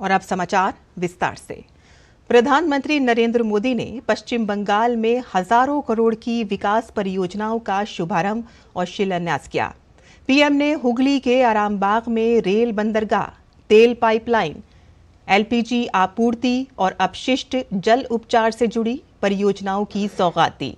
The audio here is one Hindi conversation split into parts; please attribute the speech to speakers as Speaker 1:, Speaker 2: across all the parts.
Speaker 1: और अब समाचार विस्तार से। प्रधानमंत्री नरेंद्र मोदी ने पश्चिम बंगाल में हजारों करोड़ की विकास परियोजनाओं का शुभारंभ और शिलान्यास किया। पीएम ने हुगली के आरामबाग में रेल बंदरगाह, तेल पाइपलाइन, एलपीजी आपूर्ति और अपशिष्ट जल उपचार से जुड़ी परियोजनाओं की सौगात दी।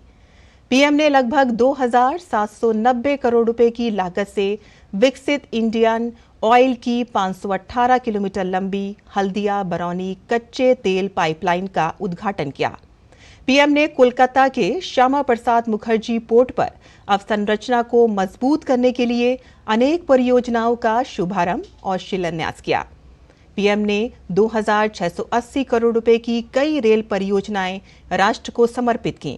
Speaker 1: पीएम ने लगभग 2,790 करोड़ रुपए की लागत से विकसित इंडियन ऑयल की 518 किलोमीटर लंबी हल्दिया बरौनी कच्चे तेल पाइपलाइन का उद्घाटन किया। पीएम ने कोलकाता के श्यामा प्रसाद मुखर्जी पोर्ट पर अवसंरचना को मजबूत करने के लिए अनेक परियोजनाओं का शुभारंभ और शिलान्यास किया। पीएम ने 2,680 करोड़ रुपए की कई रेल परियोजनाएं राष्ट्र को समर्पित की।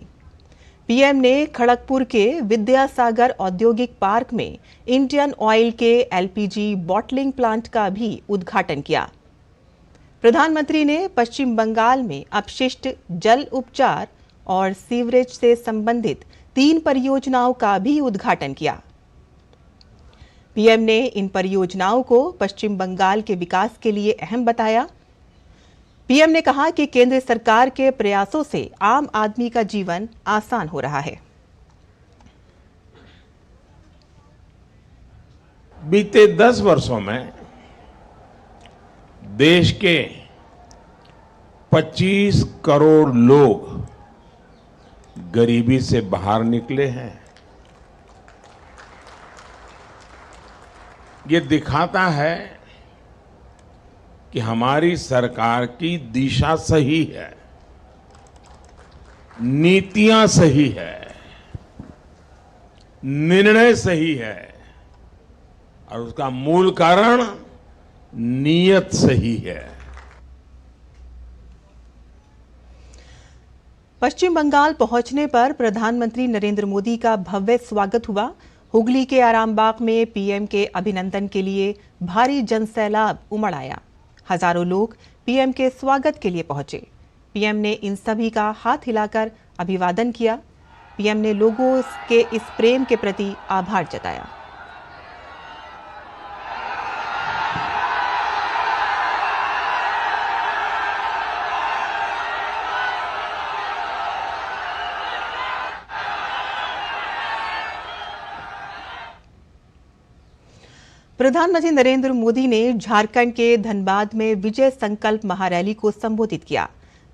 Speaker 1: पीएम ने खड़गपुर के विद्यासागर औद्योगिक पार्क में इंडियन ऑयल के एलपीजी बॉटलिंग प्लांट का भी उद्घाटन किया। प्रधानमंत्री ने पश्चिम बंगाल में अपशिष्ट जल उपचार और सीवरेज से संबंधित 3 परियोजनाओं का भी उद्घाटन किया। पीएम ने इन परियोजनाओं को पश्चिम बंगाल के विकास के लिए अहम बताया। पीएम ने कहा कि केंद्र सरकार के प्रयासों से आम आदमी का जीवन आसान हो रहा है।
Speaker 2: बीते 10 वर्षों में देश के 25 करोड़ लोग गरीबी से बाहर निकले हैं। ये दिखाता है कि हमारी सरकार की दिशा सही है, नीतियां सही है, निर्णय सही है और उसका मूल कारण नीयत सही है।
Speaker 1: पश्चिम बंगाल पहुंचने पर प्रधानमंत्री नरेंद्र मोदी का भव्य स्वागत हुआ। हुगली के आरामबाग में पीएम के अभिनंदन के लिए भारी जनसैलाब उमड़ आया। हजारों लोग पीएम के स्वागत के लिए पहुंचे। पीएम ने इन सभी का हाथ हिलाकर अभिवादन किया। पीएम ने लोगों के इस प्रेम के प्रति आभार जताया। प्रधानमंत्री नरेंद्र मोदी ने झारखंड के धनबाद में विजय संकल्प महारैली को संबोधित किया।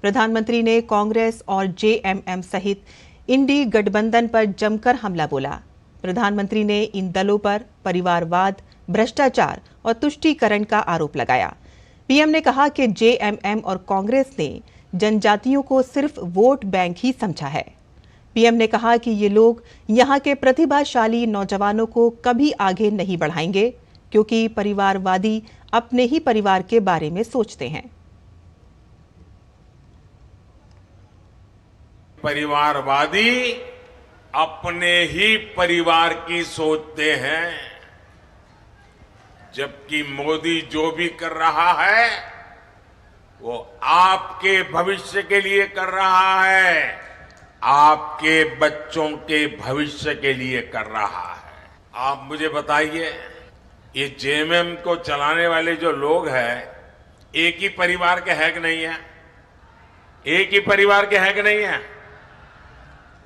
Speaker 1: प्रधानमंत्री ने कांग्रेस और जेएमएम सहित इंडी गठबंधन पर जमकर हमला बोला। प्रधानमंत्री ने इन दलों पर परिवारवाद, भ्रष्टाचार और तुष्टीकरण का आरोप लगाया। पीएम ने कहा कि जेएमएम और कांग्रेस ने जनजातियों को सिर्फ वोट बैंक ही समझा है। पीएम ने कहा कि ये लोग यहाँ के प्रतिभाशाली नौजवानों को कभी आगे नहीं बढ़ाएंगे, क्योंकि परिवारवादी अपने ही परिवार के बारे में सोचते हैं।
Speaker 2: परिवारवादी अपने ही परिवार की सोचते हैं, जबकि मोदी जो भी कर रहा है वो आपके भविष्य के लिए कर रहा है, आपके बच्चों के भविष्य के लिए कर रहा है। आप मुझे बताइए, ये जेएमएम को चलाने वाले जो लोग हैं, एक ही परिवार के है कि नहीं है? एक ही परिवार के है कि नहीं है?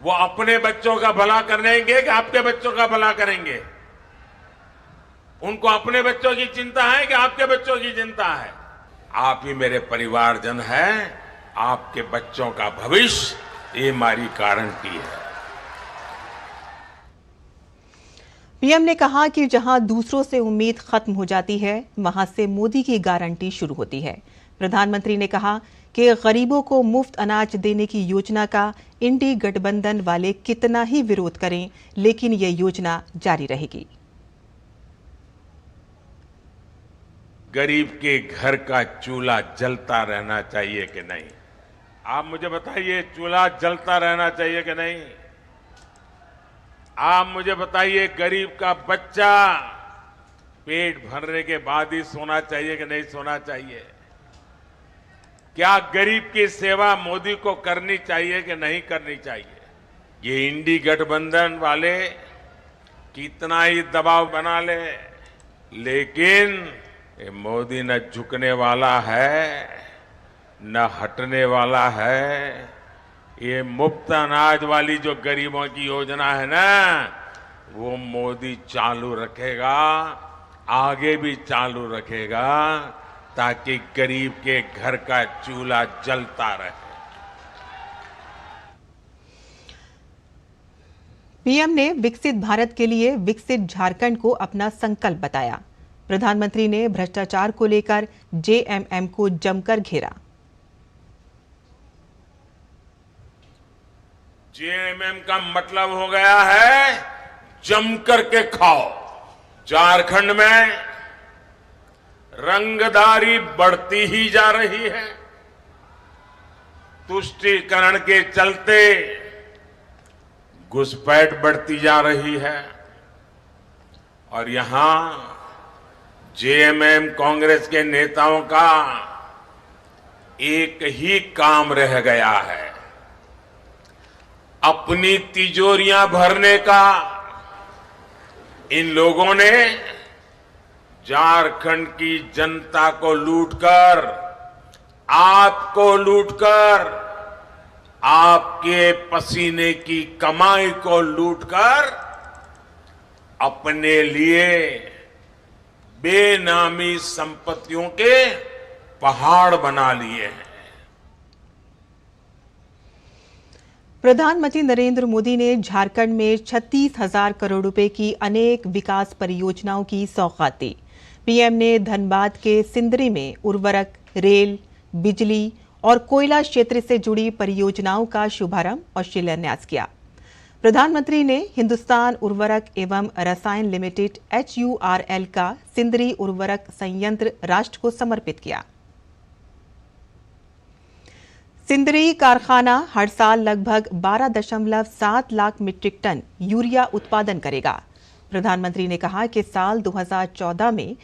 Speaker 2: वो अपने बच्चों का भला करेंगे कि आपके बच्चों का भला करेंगे? उनको अपने बच्चों की चिंता है कि आपके बच्चों की चिंता है? आप ही मेरे परिवारजन हैं, आपके बच्चों का भविष्य ये हमारी गारंटी है।
Speaker 1: पीएम ने कहा कि जहां दूसरों से उम्मीद खत्म हो जाती है, वहां से मोदी की गारंटी शुरू होती है। प्रधानमंत्री ने कहा कि गरीबों को मुफ्त अनाज देने की योजना का इंडी गठबंधन वाले कितना ही विरोध करें, लेकिन ये योजना जारी रहेगी।
Speaker 2: गरीब के घर का चूल्हा जलता रहना चाहिए कि नहीं? आप मुझे बताइए, चूल्हा जलता रहना चाहिए कि नहीं? आप मुझे बताइए, गरीब का बच्चा पेट भरने के बाद ही सोना चाहिए कि नहीं सोना चाहिए? क्या गरीब की सेवा मोदी को करनी चाहिए कि नहीं करनी चाहिए? ये इंडी गठबंधन वाले कितना ही दबाव बना ले, लेकिन ये मोदी न झुकने वाला है न हटने वाला है। ये मुफ्त अनाज वाली जो गरीबों की योजना है ना, वो मोदी चालू रखेगा, आगे भी चालू रखेगा, ताकि गरीब के घर का चूल्हा जलता रहे।
Speaker 1: पीएम ने विकसित भारत के लिए विकसित झारखंड को अपना संकल्प बताया। प्रधानमंत्री ने भ्रष्टाचार को लेकर जेएमएम को जमकर घेरा।
Speaker 2: जेएमएम का मतलब हो गया है जमकर के खाओ। झारखंड में रंगदारी बढ़ती ही जा रही है। तुष्टीकरण के चलते घुसपैठ बढ़ती जा रही है और यहां जेएमएम कांग्रेस के नेताओं का एक ही काम रह गया है, अपनी तिजोरियां भरने का। इन लोगों ने झारखंड की जनता को लूटकर, आपको लूटकर, आपके पसीने की कमाई को लूटकर अपने लिए बेनामी संपत्तियों के पहाड़ बना लिए हैं।
Speaker 1: प्रधानमंत्री नरेंद्र मोदी ने झारखंड में 36,000 करोड़ रुपए की अनेक विकास परियोजनाओं की सौगात दी। पीएम ने धनबाद के सिंदरी में उर्वरक, रेल, बिजली और कोयला क्षेत्र से जुड़ी परियोजनाओं का शुभारंभ और शिलान्यास किया। प्रधानमंत्री ने हिंदुस्तान उर्वरक एवं रसायन लिमिटेड HURL का सिंदरी उर्वरक संयंत्र राष्ट्र को समर्पित किया। सिंदरी कारखाना हर साल लगभग 12.7 लाख मीट्रिक टन यूरिया उत्पादन करेगा। प्रधानमंत्री ने कहा कि साल 2014 में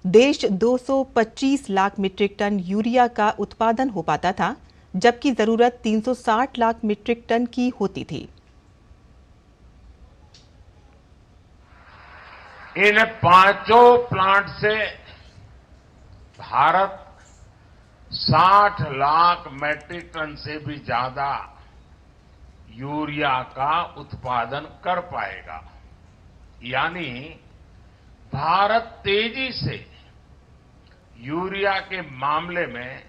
Speaker 1: देश 225 लाख मीट्रिक टन यूरिया का उत्पादन हो पाता था, जबकि जरूरत 360 लाख मीट्रिक टन की होती थी।
Speaker 2: इन पांचों प्लांट से भारत 60 लाख मैट्रिक टन से भी ज्यादा यूरिया का उत्पादन कर पाएगा। यानी भारत तेजी से यूरिया के मामले में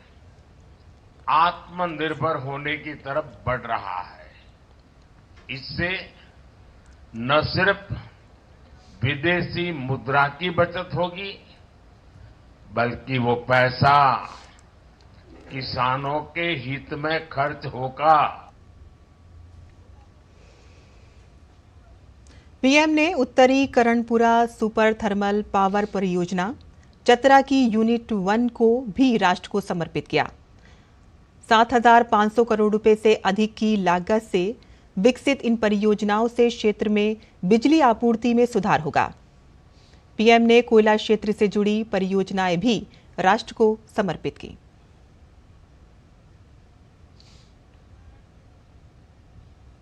Speaker 2: आत्मनिर्भर होने की तरफ बढ़ रहा है। इससे न सिर्फ विदेशी मुद्रा की बचत होगी, बल्कि वो पैसा किसानों के हित में खर्च होगा।
Speaker 1: पीएम ने उत्तरी करणपुरा सुपर थर्मल पावर परियोजना चतरा की यूनिट 1 को भी राष्ट्र को समर्पित किया। 7,500 करोड़ रुपए से अधिक की लागत से विकसित इन परियोजनाओं से क्षेत्र में बिजली आपूर्ति में सुधार होगा। पीएम ने कोयला क्षेत्र से जुड़ी परियोजनाएं भी राष्ट्र को समर्पित की।